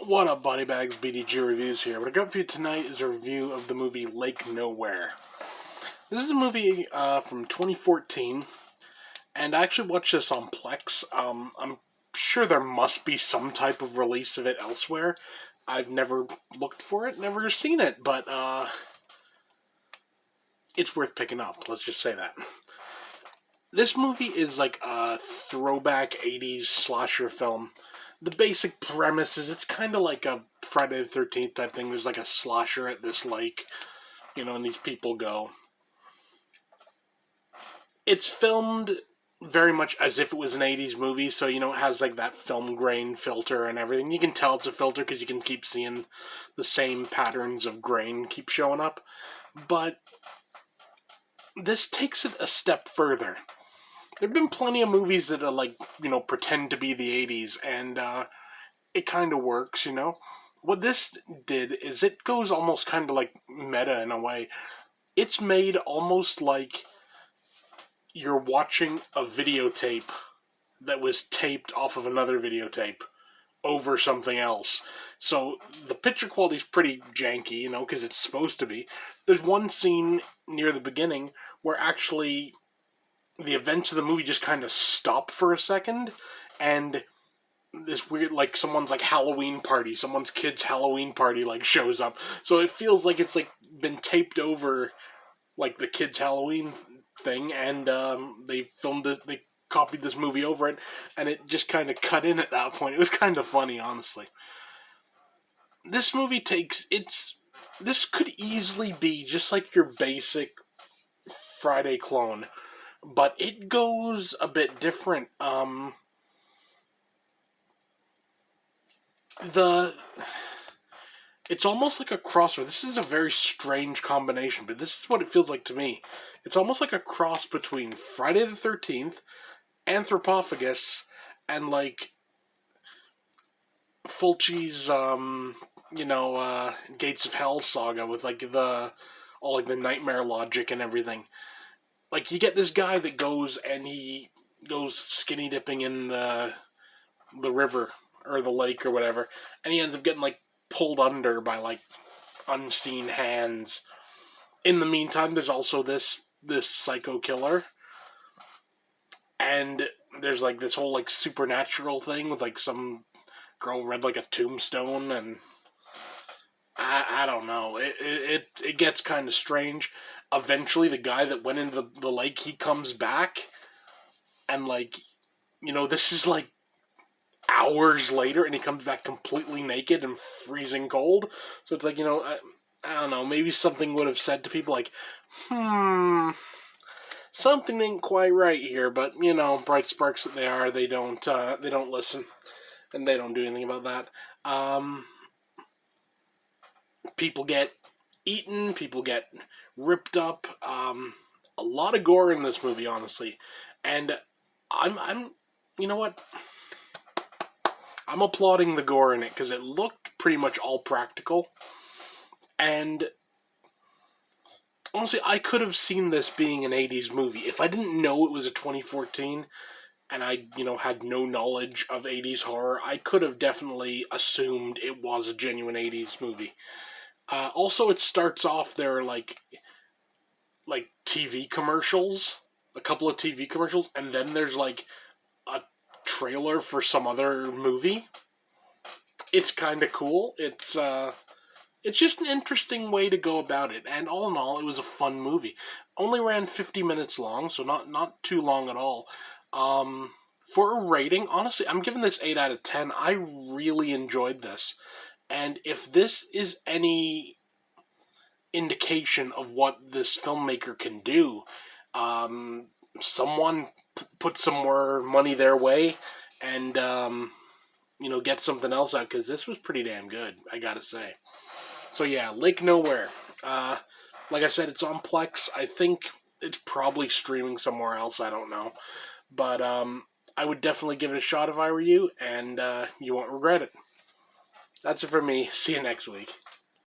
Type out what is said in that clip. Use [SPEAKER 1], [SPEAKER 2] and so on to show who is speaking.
[SPEAKER 1] What up, Body Bags? BDG Reviews here. What I got for you tonight is a review of the movie Lake Nowhere. This is a movie from 2014, and I actually watched this on Plex. I'm sure there must be some type of release of it elsewhere. I've never looked for it, never seen it, but it's worth picking up. Let's just say that. This movie is like a throwback 80s slasher film. The basic premise is it's kind of like a Friday the 13th type thing. There's like a slasher at this lake, and these people go. It's filmed very much as if it was an 80s movie, so, it has like that film grain filter and everything. You can tell it's a filter because you can keep seeing the same patterns of grain keep showing up. But this takes it a step further. There have been plenty of movies that are pretend to be the 80s, and it kind of works, What this did is it goes almost kind of like meta in a way. It's made almost like you're watching a videotape that was taped off of another videotape over something else. So the picture quality is pretty janky, because it's supposed to be. There's one scene near the beginning where actually the events of the movie just kind of stop for a second, and this weird, someone's Halloween party, someone's kid's Halloween party, shows up. So it feels like it's, been taped over, the kid's Halloween thing, and they filmed it, they copied this movie over it, and it just kind of cut in at that point. It was kind of funny, honestly. This movie this could easily be just like your basic Friday clone, but it goes a bit different. It's almost like a crossover. This is a very strange combination, but this is what it feels like to me. It's almost like a cross between Friday the 13th, Anthropophagus, and Fulci's Gates of Hell saga with all the nightmare logic and everything. You get this guy that goes and he goes skinny dipping in the river or the lake or whatever, and he ends up getting pulled under by unseen hands. In the meantime, there's also this psycho killer, and there's this whole supernatural thing with some girl read a tombstone, and I don't know. It gets kind of strange. Eventually, the guy that went into the lake, he comes back, and this is hours later, and he comes back completely naked and freezing cold. So it's I don't know, maybe something would have said to people something ain't quite right here, but bright sparks that they are, they don't listen, and they don't do anything about that. People get eaten, people get ripped up, a lot of gore in this movie, honestly, and I'm you know what? I'm applauding the gore in it because it looked pretty much all practical. And honestly, I could have seen this being an 80s movie. If I didn't know it was a 2014 and I, had no knowledge of 80s horror, I could have definitely assumed it was a genuine 80s movie. Also, it starts off there TV commercials, a couple of TV commercials, and then there's a trailer for some other movie. It's kind of cool. It's just an interesting way to go about it, and all in all, it was a fun movie. Only ran 50 minutes long, so not too long at all. For a rating, honestly, I'm giving this 8 out of 10. I really enjoyed this, and if this is any indication of what this filmmaker can do, someone put some more money their way and get something else out, because this was pretty damn good, I gotta say. So yeah, Lake Nowhere. Like I said, it's on Plex. I think it's probably streaming somewhere else, I don't know, but I would definitely give it a shot if I were you, and you won't regret it. That's it for me. See you next week.